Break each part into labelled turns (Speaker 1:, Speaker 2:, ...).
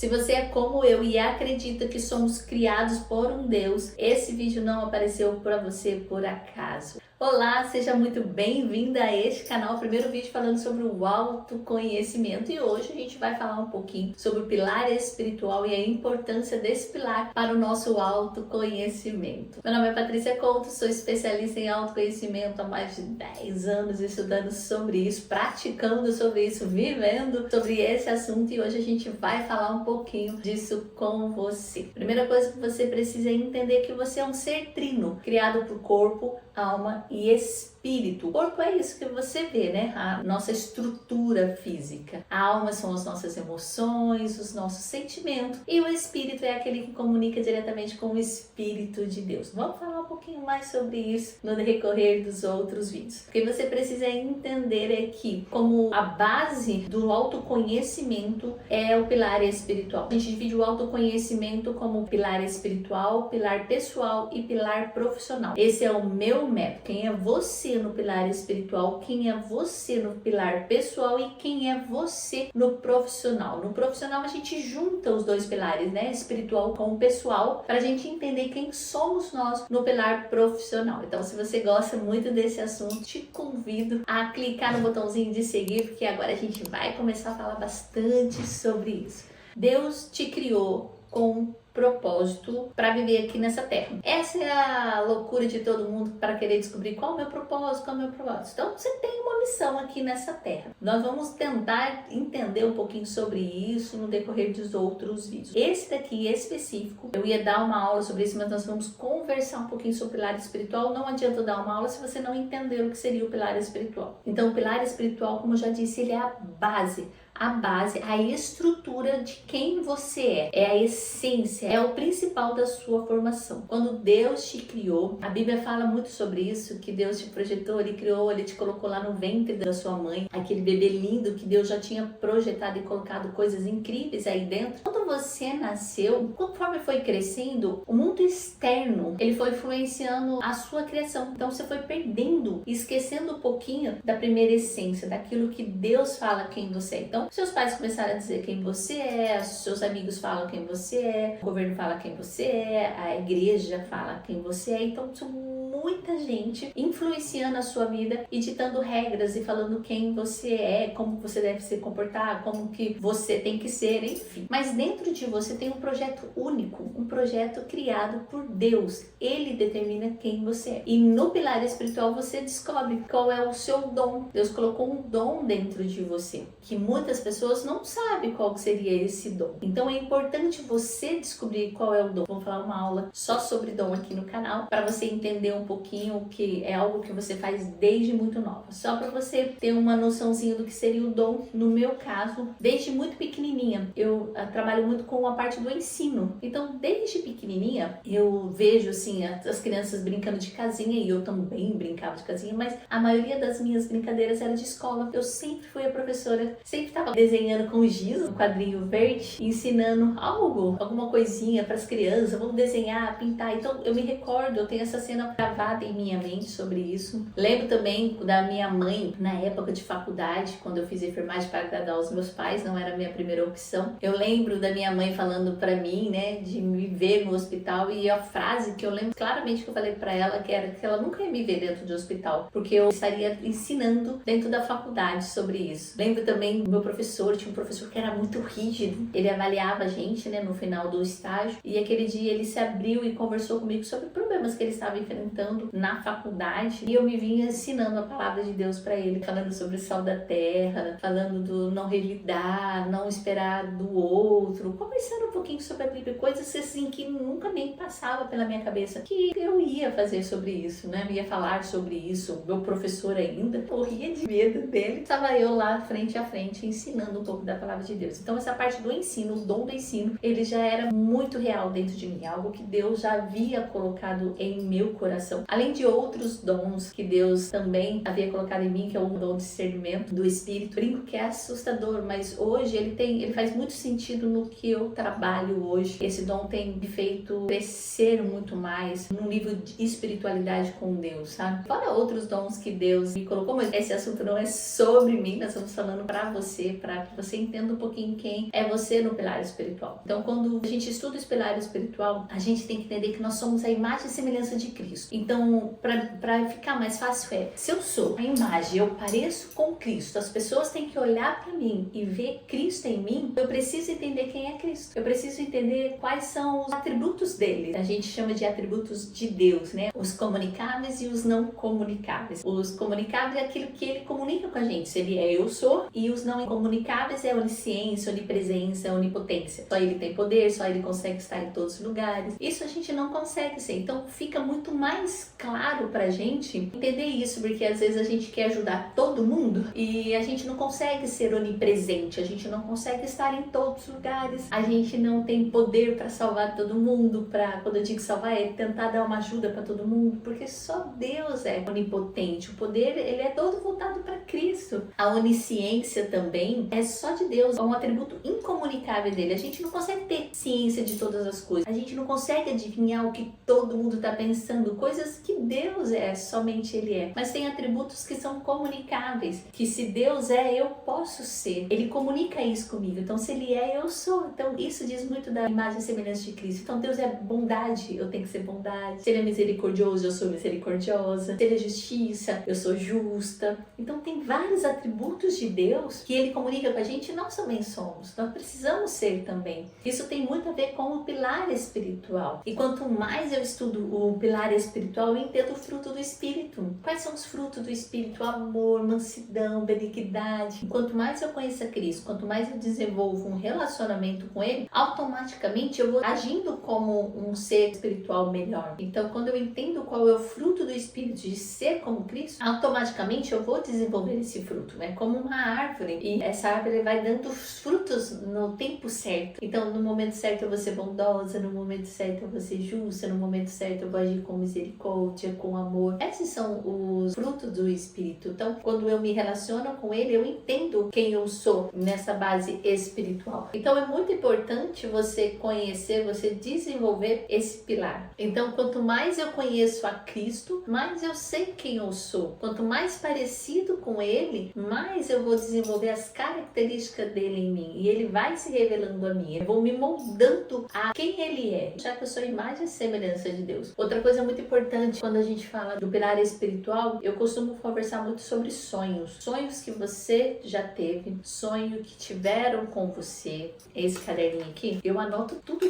Speaker 1: Se você é como eu e acredita que somos criados por um Deus, esse vídeo não apareceu para você por acaso. Olá, seja muito bem-vinda a este canal, primeiro vídeo falando sobre o autoconhecimento, e hoje a gente vai falar um pouquinho sobre o pilar espiritual e a importância desse pilar para o nosso autoconhecimento. Meu nome é Patrícia Couto, sou especialista em autoconhecimento há mais de 10 anos estudando sobre isso, praticando sobre isso, vivendo sobre esse assunto, e hoje a gente vai falar um pouquinho disso com você. Primeira coisa que você precisa entender é que você é um ser trino, criado por corpo, alma e espírito. O corpo é isso que você vê, né? A nossa estrutura física. A alma são as nossas emoções, os nossos sentimentos. E o espírito é aquele que comunica diretamente com o Espírito de Deus. Vamos falar um pouquinho mais sobre isso no decorrer dos outros vídeos. O que você precisa entender é que, como a base do autoconhecimento é o pilar espiritual. A gente divide o autoconhecimento como pilar espiritual, pilar pessoal e pilar profissional. Esse é o meu método. Quem é você no pilar espiritual, quem é você no pilar pessoal e quem é você no profissional. No profissional a gente junta os dois pilares, né? Espiritual com o pessoal, para a gente entender quem somos nós no pilar profissional. Então, se você gosta muito desse assunto, te convido a clicar no botãozinho de seguir, porque agora a gente vai começar a falar bastante sobre isso. Deus te criou com propósito para viver aqui nessa terra. Essa é a loucura de todo mundo para querer descobrir qual é o meu propósito, qual é o meu propósito. Então você tem uma missão aqui nessa terra. Nós vamos tentar entender um pouquinho sobre isso no decorrer dos outros vídeos. Esse daqui específico, eu ia dar uma aula sobre isso, mas nós vamos conversar um pouquinho sobre o pilar espiritual. Não adianta dar uma aula se você não entender o que seria o pilar espiritual. Então o pilar espiritual, como eu já disse, ele é a base, a estrutura de quem você é a essência, é o principal da sua formação. Quando Deus te criou, a Bíblia fala muito sobre isso, que Deus te projetou, Ele criou, Ele te colocou lá no ventre da sua mãe, aquele bebê lindo que Deus já tinha projetado e colocado coisas incríveis aí dentro. Quando você nasceu, conforme foi crescendo, o mundo externo, ele foi influenciando a sua criação. Então você foi perdendo, esquecendo um pouquinho da primeira essência, daquilo que Deus fala quem você é. Então, seus pais começaram a dizer quem você é, seus amigos falam quem você é, o governo fala quem você é, a igreja fala quem você é. Então, são muita gente influenciando a sua vida e ditando regras e falando quem você é, como você deve se comportar, como que você tem que ser, enfim. Mas dentro de você tem um projeto único, um projeto criado por Deus. Ele determina quem você é. E no pilar espiritual você descobre qual é o seu dom. Deus colocou um dom dentro de você, que muitas pessoas não sabem qual seria esse dom. Então é importante você descobrir qual é o dom. Vamos falar uma aula só sobre dom aqui no canal, para você entender um pouquinho, que é algo que você faz desde muito nova. Só para você ter uma noçãozinha do que seria o dom. No meu caso, desde muito pequenininha, eu trabalho muito com a parte do ensino. Então, desde pequenininha, eu vejo assim as crianças brincando de casinha, e eu também brincava de casinha, mas a maioria das minhas brincadeiras era de escola. Eu sempre fui a professora, sempre estava desenhando com giz, um quadrinho verde, ensinando alguma coisinha para as crianças, vamos desenhar, pintar. Então, eu me recordo, eu tenho essa cena gravada em minha mente sobre isso. Lembro também da minha mãe, na época de faculdade, quando eu fiz enfermagem para agradar os meus pais, não era a minha primeira opção. Eu lembro da minha mãe falando para mim, né, de me ver no hospital, e a frase que eu lembro claramente que eu falei para ela, que era que ela nunca ia me ver dentro de hospital, porque eu estaria ensinando dentro da faculdade sobre isso. Lembro também do meu professor, tinha um professor que era muito rígido, ele avaliava a gente, né, no final do estágio, e aquele dia ele se abriu e conversou comigo sobre problemas que ele estava enfrentando na faculdade, e eu me vinha ensinando a palavra de Deus para ele, falando sobre o sal da terra, falando do não revidar, não esperar do outro, conversando um pouquinho sobre a Bíblia, coisas assim que nunca nem passava pela minha cabeça que eu ia fazer sobre isso, né? Eu ia falar sobre isso. Meu professor ainda morria de medo dele, estava eu lá frente a frente ensinando um pouco da palavra de Deus. Então essa parte do ensino, o dom do ensino, ele já era muito real dentro de mim, algo que Deus já havia colocado em meu coração. bênção. Além de outros dons que Deus também havia colocado em mim, que é o dom de discernimento do Espírito. Brinco que é assustador, mas hoje ele faz muito sentido no que eu trabalho hoje. Esse dom tem me feito crescer muito mais no nível de espiritualidade com Deus, sabe? Fora outros dons que Deus me colocou, mas esse assunto não é sobre mim, nós estamos falando para que você entenda um pouquinho quem é você no pilar espiritual. Então, quando a gente estuda esse pilar espiritual, a gente tem que entender que nós somos a imagem e semelhança de Cristo. Então, para ficar mais fácil se eu sou a imagem, eu pareço com Cristo, as pessoas têm que olhar para mim e ver Cristo em mim, eu preciso entender quem é Cristo. Eu preciso entender quais são os atributos dele. A gente chama de atributos de Deus, né? Os comunicáveis e os não comunicáveis. Os comunicáveis é aquilo que ele comunica com a gente. Se ele é eu sou, e os não comunicáveis é onisciência, onipresença, onipotência. Só ele tem poder, só ele consegue estar em todos os lugares. Isso a gente não consegue ser. Então fica muito mais claro pra gente entender isso, porque às vezes a gente quer ajudar todo mundo e a gente não consegue ser onipresente, a gente não consegue estar em todos os lugares, a gente não tem poder para salvar todo mundo, quando eu digo salvar é tentar dar uma ajuda para todo mundo, porque só Deus é onipotente, o poder ele é todo voltado para Cristo. A onisciência também é só de Deus, é um atributo incomunicável dele, a gente não consegue ter ciência de todas as coisas, a gente não consegue adivinhar o que todo mundo está pensando, coisas que Deus é, somente Ele é, mas tem atributos que são comunicáveis, que se Deus é, eu posso ser, Ele comunica isso comigo, então se Ele é, eu sou. Então isso diz muito da imagem e semelhança de Cristo. Então Deus é bondade, eu tenho que ser bondade. Se Ele é misericordioso, eu sou misericordiosa. Se Ele é justiça, eu sou justa. Então tem vários atributos de Deus que Ele comunica com a gente e nós também somos, nós precisamos ser também. Isso tem muito a ver com o pilar espiritual, e quanto mais eu estudo o pilar espiritual, eu entendo o fruto do Espírito. Quais são os frutos do Espírito? Amor, mansidão, benignidade. Quanto mais eu conheço a Cristo, quanto mais eu desenvolvo um relacionamento com Ele, automaticamente eu vou agindo como um ser espiritual melhor. Então, quando eu entendo qual é o fruto do Espírito de ser como Cristo, automaticamente eu vou desenvolver esse fruto. É como uma árvore, e essa árvore vai dando frutos no tempo certo. Então, no momento certo eu vou ser bondosa, no momento certo eu vou ser justa, no momento certo eu vou agir com misericórdia, com amor. Esses são os frutos do Espírito. Então, quando eu me relaciono com Ele, eu entendo quem eu sou nessa base espiritual. Então, é muito importante você conhecer, você desenvolver esse pilar. Então, quanto mais eu conheço a Cristo, mais eu sei quem eu sou. Quanto mais parecido com Ele, mais eu vou desenvolver as características dele em mim. E Ele vai se revelando a mim. Eu vou me moldando a quem Ele é, já que eu sou a imagem e semelhança de Deus. Outra coisa muito importante quando a gente fala do pilar espiritual, eu costumo conversar muito sobre sonhos. Sonhos que você já teve, sonho que tiveram com você. Esse caderninho aqui, eu anoto tudo.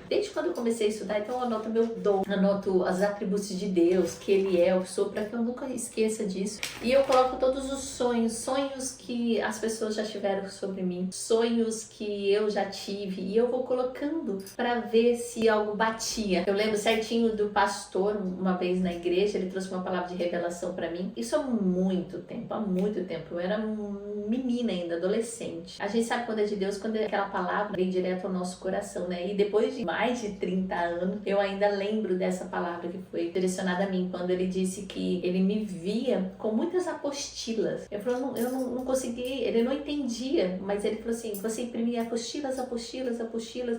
Speaker 1: Desde quando eu comecei a estudar, então eu anoto meu dom, anoto os atributos de Deus, que Ele é, eu sou, para que eu nunca esqueça disso. E eu coloco todos os sonhos que as pessoas já tiveram sobre mim, sonhos que eu já tive, e eu vou colocando para ver se algo batia. Eu lembro certinho do pastor, uma vez na igreja, ele trouxe uma palavra de revelação para mim. Isso há muito tempo. Eu era menina ainda, adolescente. A gente sabe quando é de Deus, quando aquela palavra vem direto ao nosso coração, né? E depois de mais de 30 anos, eu ainda lembro dessa palavra que foi direcionada a mim, quando ele disse que ele me via com muitas apostilas. Eu não consegui, ele não entendia, mas ele falou assim, você imprimia apostilas,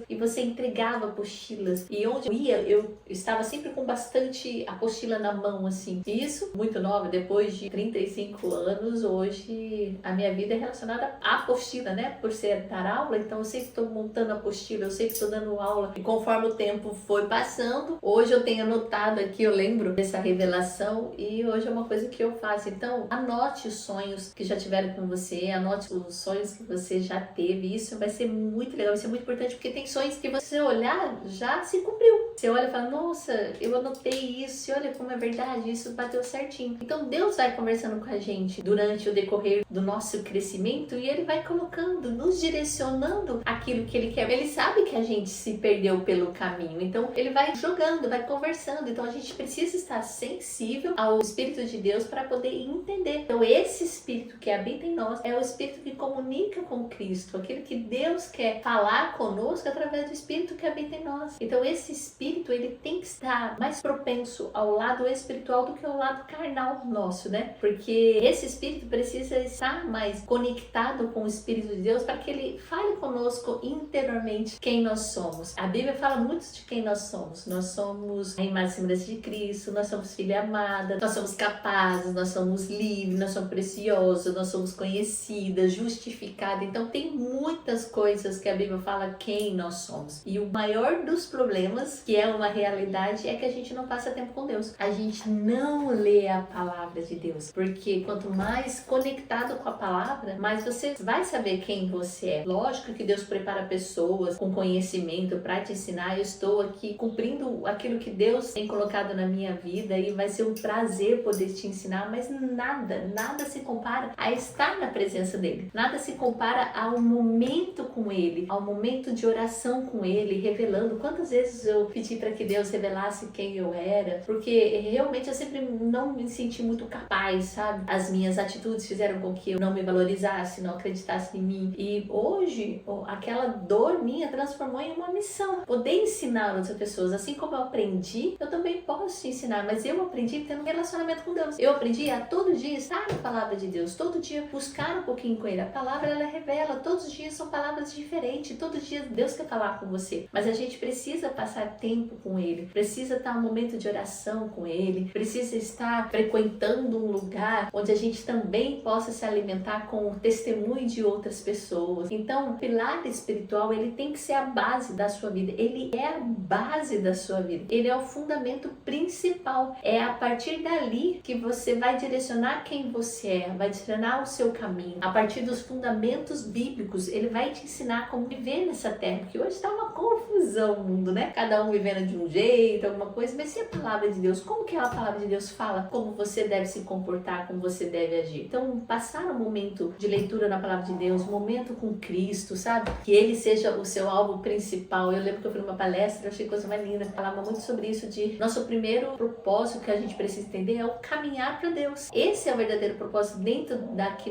Speaker 1: e você entregava apostilas. E onde eu ia, eu estava sempre com bastante apostila na mão, assim. Isso, muito nova, depois de 35 anos, hoje a minha vida é relacionada à apostila, né? Por ser dar aula, então eu sempre estou montando apostila, eu sempre estou dando aula. E conforme o tempo foi passando, hoje eu tenho anotado aqui, eu lembro dessa revelação, e hoje é uma coisa que eu faço. Então, anote os sonhos que já tiveram com você, anote os sonhos que você já teve. Isso vai ser muito legal, vai ser muito importante, porque tem sonhos que você olhar, já se cumpriu. Você olha e fala, nossa, eu anotei isso, e olha como é verdade, isso bateu certinho. Então Deus vai conversando com a gente durante o decorrer do nosso crescimento, e Ele vai colocando, nos direcionando aquilo que Ele quer. Ele sabe que a gente se perdeu pelo caminho, então Ele vai jogando, vai conversando. Então a gente precisa estar sensível ao Espírito de Deus para poder entender. Então esse Espírito que habita em nós é o Espírito que comunica com Cristo, aquele que Deus quer falar conosco através do Espírito que habita em nós. Então esse Espírito, ele tem que estar mais propenso nosso, ao lado espiritual, do que ao lado carnal nosso, né? Porque esse espírito precisa estar mais conectado com o Espírito de Deus para que ele fale conosco interiormente quem nós somos. A Bíblia fala muito de quem nós somos. Nós somos a imagem e semelhança de Cristo, nós somos filha amada, nós somos capazes, nós somos livres, nós somos preciosos, nós somos conhecidas, justificadas. Então tem muitas coisas que a Bíblia fala quem nós somos. E o maior dos problemas, que é uma realidade, é que a gente não passa tempo com Deus. A gente não lê a palavra de Deus. Porque quanto mais conectado com a palavra, mais você vai saber quem você é. Lógico que Deus prepara pessoas com conhecimento para te ensinar. Eu estou aqui cumprindo aquilo que Deus tem colocado na minha vida e vai ser um prazer poder te ensinar, mas nada se compara a estar na presença dele. Nada se compara ao momento com ele, ao momento de oração com ele, revelando. Quantas vezes eu pedi para que Deus revelasse quem eu era, porque realmente eu sempre não me senti muito capaz, sabe? As minhas atitudes fizeram com que eu não me valorizasse, não acreditasse em mim. E hoje, aquela dor minha transformou em uma missão. Poder ensinar outras pessoas. Assim como eu aprendi, eu também posso te ensinar. Mas eu aprendi tendo um relacionamento com Deus. Eu aprendi a todo dia estar na palavra de Deus. Todo dia buscar um pouquinho com Ele. A palavra, ela revela. Todos os dias são palavras diferentes. Todo dia Deus quer falar com você. Mas a gente precisa passar tempo com Ele. Precisa estar um momento de oração com Ele. Precisa estar frequentando um lugar onde a gente também possa se alimentar com o testemunho de outras pessoas. Então, o pilar espiritual, ele tem que ser a base da sua vida. Ele é a base da sua vida. Ele é o fundamento principal. É a partir dali que você vai direcionar quem você é, vai direcionar o seu caminho. A partir dos fundamentos bíblicos, ele vai te ensinar como viver nessa terra, porque hoje está uma confusão no mundo, né? Cada um vivendo de um jeito, alguma coisa, mas e a palavra de Deus? Como que a palavra de Deus fala? Como você deve se comportar, como você deve agir? Então, passar um momento de leitura na palavra de Deus, um momento com Cristo, sabe? Que ele seja o seu alvo principal. Eu lembro que eu fui numa palestra, eu achei coisa mais linda, falava muito sobre isso, de nosso primeiro propósito que a gente precisa entender é o caminhar para Deus. Esse é o verdadeiro propósito dentro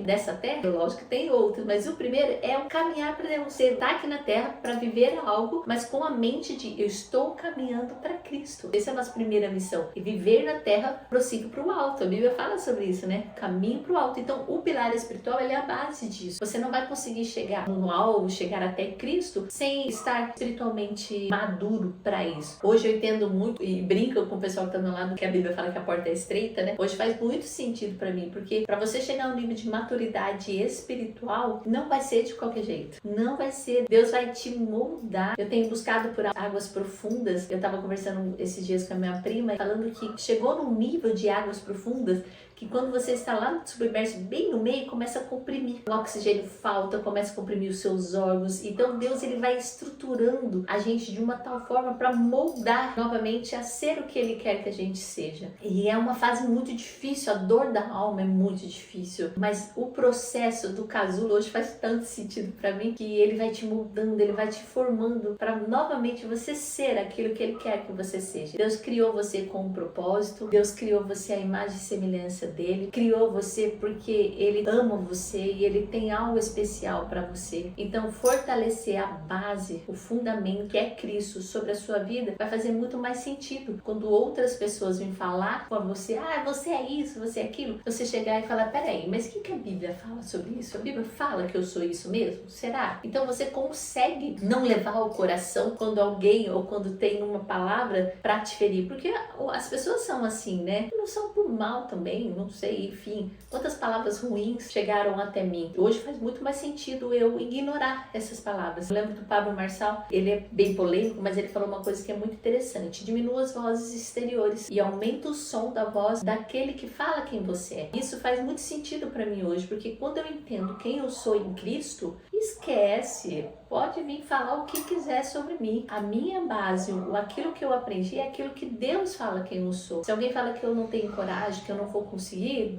Speaker 1: dessa terra. Lógico que tem outros, mas o primeiro é o caminhar para Deus. Você está aqui na terra para viver algo, mas com a mente de eu estou caminhando para Cristo. Essa é a nossa primeira missão. E viver na terra prossiga para o alto. A Bíblia fala sobre isso, né? Caminho para o alto. Então, o pilar espiritual, ele é a base disso. Você não vai conseguir chegar no alvo, chegar até Cristo, sem estar espiritualmente maduro para isso. Hoje eu entendo muito e brinco com o pessoal que está do lado que a Bíblia fala que a porta é estreita, né? Hoje faz muito sentido para mim, porque para você chegar a um nível de maturidade espiritual, não vai ser de qualquer jeito. Não vai ser. Deus vai te moldar. Eu tenho buscado por águas profundas. Eu estava conversando esses dias com a minha prima, falando que chegou num nível de águas profundas que quando você está lá submerso bem no meio, começa a comprimir. O oxigênio falta, começa a comprimir os seus órgãos. Então Deus, ele vai estruturando a gente de uma tal forma para moldar novamente a ser o que ele quer que a gente seja. E é uma fase muito difícil, a dor da alma é muito difícil, mas o processo do casulo hoje faz tanto sentido para mim, que ele vai te moldando, ele vai te formando para novamente você ser aquilo que ele quer que você seja. Deus criou você com um propósito, Deus criou você à imagem e semelhança dele, criou você porque ele ama você e ele tem algo especial para você. Então, fortalecer a base, o fundamento que é Cristo sobre a sua vida vai fazer muito mais sentido quando outras pessoas vêm falar com você, você é isso, você é aquilo, você chegar e falar, peraí, mas o que a Bíblia fala sobre isso? A Bíblia fala que eu sou isso mesmo? Será? Então você consegue não levar ao coração quando alguém ou quando tem uma palavra para te ferir, porque as pessoas são assim, né? Não são por mal também, não sei, enfim, quantas palavras ruins chegaram até mim. Hoje faz muito mais sentido eu ignorar essas palavras. Eu lembro do Pablo Marçal, ele é bem polêmico, mas ele falou uma coisa que é muito interessante: diminua as vozes exteriores e aumenta o som da voz daquele que fala quem você é. Isso faz muito sentido para mim hoje, porque quando eu entendo quem eu sou em Cristo, esquece, pode vir falar o que quiser sobre mim. A minha base, aquilo que eu aprendi é aquilo que Deus fala quem eu sou. Se alguém fala que eu não tenho coragem, que eu não vou conseguir,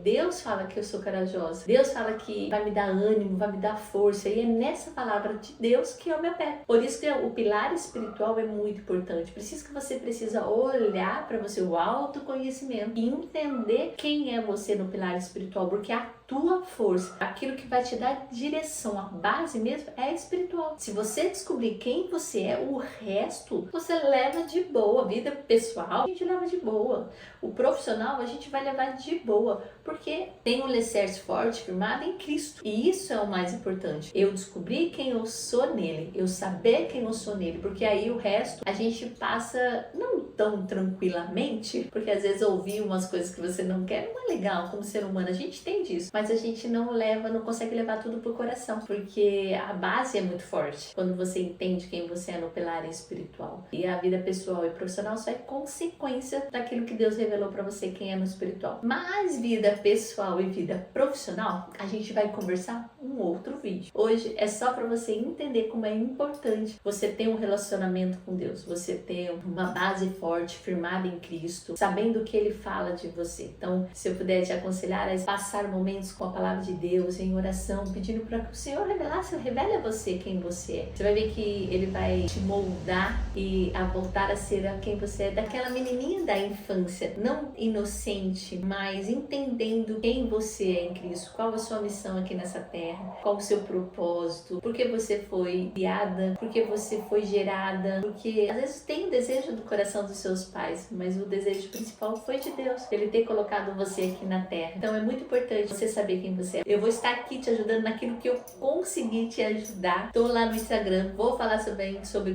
Speaker 1: Deus fala que eu sou corajosa. Deus fala que vai me dar ânimo, vai me dar força. E é nessa palavra de Deus que eu me apego. Por isso que o pilar espiritual é muito importante. Por isso que você precisa olhar para você, o autoconhecimento, e entender quem é você no pilar espiritual. Porque a tua força, aquilo que vai te dar direção, a base mesmo é espiritual. Se você descobrir quem você é, o resto você leva de boa. A vida pessoal a gente leva de boa. O profissional a gente vai levar de boa, porque tem um alicerce forte firmado em Cristo. E isso é o mais importante. Eu descobrir quem eu sou nele, eu saber quem eu sou nele, porque aí o resto a gente passa não tão tranquilamente, porque às vezes ouvir umas coisas que você não quer não é legal como ser humano, a gente tem disso, mas a gente não consegue levar tudo pro coração, porque a base é muito forte quando você entende quem você é no pilar espiritual. E a vida pessoal e profissional só é consequência daquilo que Deus revelou para você quem é no espiritual. Mas vida pessoal e vida profissional, a gente vai conversar um outro vídeo. Hoje é só para você entender como é importante você ter um relacionamento com Deus, você ter uma base forte, firmada em Cristo, sabendo o que Ele fala de você. Então, se eu puder te aconselhar a passar momentos com a palavra de Deus, em oração, pedindo para que o Senhor revele a você quem você é. Você vai ver que Ele vai te moldar e a voltar a ser quem você é, daquela menininha da infância, não inocente, mas entendendo quem você é em Cristo, qual a sua missão aqui nessa terra, qual o seu propósito, por que você foi criada, por que você foi gerada, porque às vezes tem o desejo do coração dos seus pais, mas o desejo principal foi de Deus, Ele ter colocado você aqui na terra. Então é muito importante você saber quem você é. Eu vou estar aqui te ajudando naquilo que eu conseguir te ajudar. Tô lá no Instagram, vou falar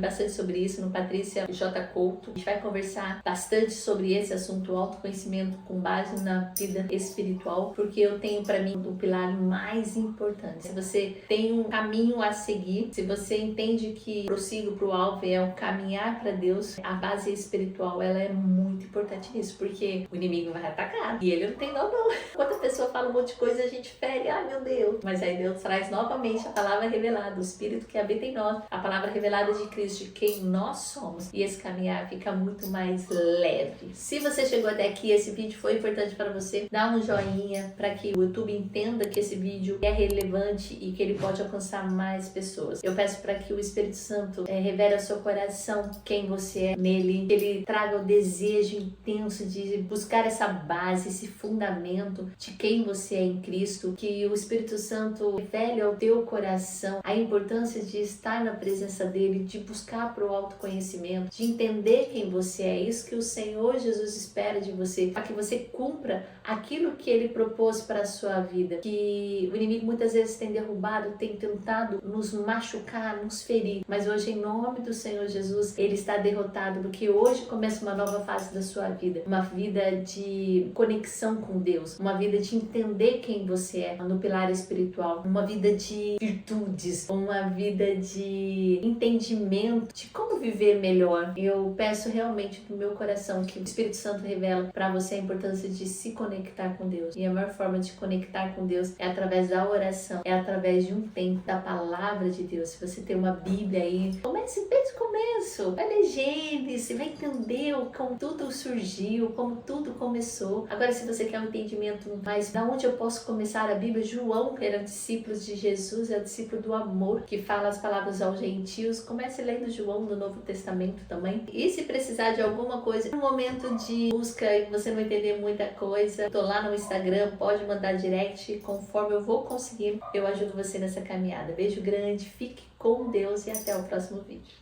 Speaker 1: bastante sobre isso no Patrícia J. Couto. A gente vai conversar bastante sobre esse assunto, autoconhecimento com base na vida espiritual, porque eu tenho para mim o pilar mais importante. Se você tem um caminho a seguir, se você entende que prossigo pro alvo é o caminhar para Deus, a base espiritual ela é muito importante nisso, porque o inimigo vai atacar e ele não tem dó não. Quando a pessoa fala um monte de coisa, a gente fere, ai meu Deus, mas aí Deus traz novamente a palavra revelada, o Espírito que habita em nós, a palavra revelada de Cristo, de quem nós somos, e esse caminhar fica muito mais leve. Se você chegou até aqui, esse vídeo foi importante para você, dá um joinha para que o YouTube entenda que esse vídeo é relevante e que ele pode alcançar mais pessoas. Eu peço para que o Espírito Santo revele ao seu coração quem você é nele, que ele traga o desejo intenso de buscar essa base, esse fundamento de quem você é em Cristo, que o Espírito Santo revele ao teu coração a importância de estar na presença dele, de buscar para o autoconhecimento, de entender quem você é, isso que o Senhor Jesus espera de você, para que você cumpra aquilo que ele propôs para a sua vida, que o inimigo muitas vezes tem derrubado, tem tentado nos machucar, nos ferir, mas hoje em nome do Senhor Jesus, ele está derrotado, porque hoje começa uma nova fase da sua vida, uma vida de conexão com Deus, uma vida de entender quem você é no pilar espiritual, uma vida de virtudes, uma vida de entendimento de como viver melhor. Eu peço realmente do meu coração que o Espírito Santo revela para você a importância de se conectar com Deus, e a maior forma de conectar com Deus é através da oração, é através de um tempo da palavra de Deus. Se você tem uma Bíblia aí, comece desde o começo, vai ler Gênesis, vai entender como tudo surgiu, como tudo começou. Agora, se você quer um entendimento mais da onde eu posso começar a Bíblia, João, que era discípulo de Jesus, é o discípulo do amor, que fala as palavras aos gentios. Comece lendo João do Novo Testamento também. E se precisar de alguma coisa, no momento de busca e você não entender muita coisa, tô lá no Instagram, pode mandar direct, conforme eu vou conseguir, eu ajudo você nessa caminhada. Beijo grande, fique com Deus e até o próximo vídeo.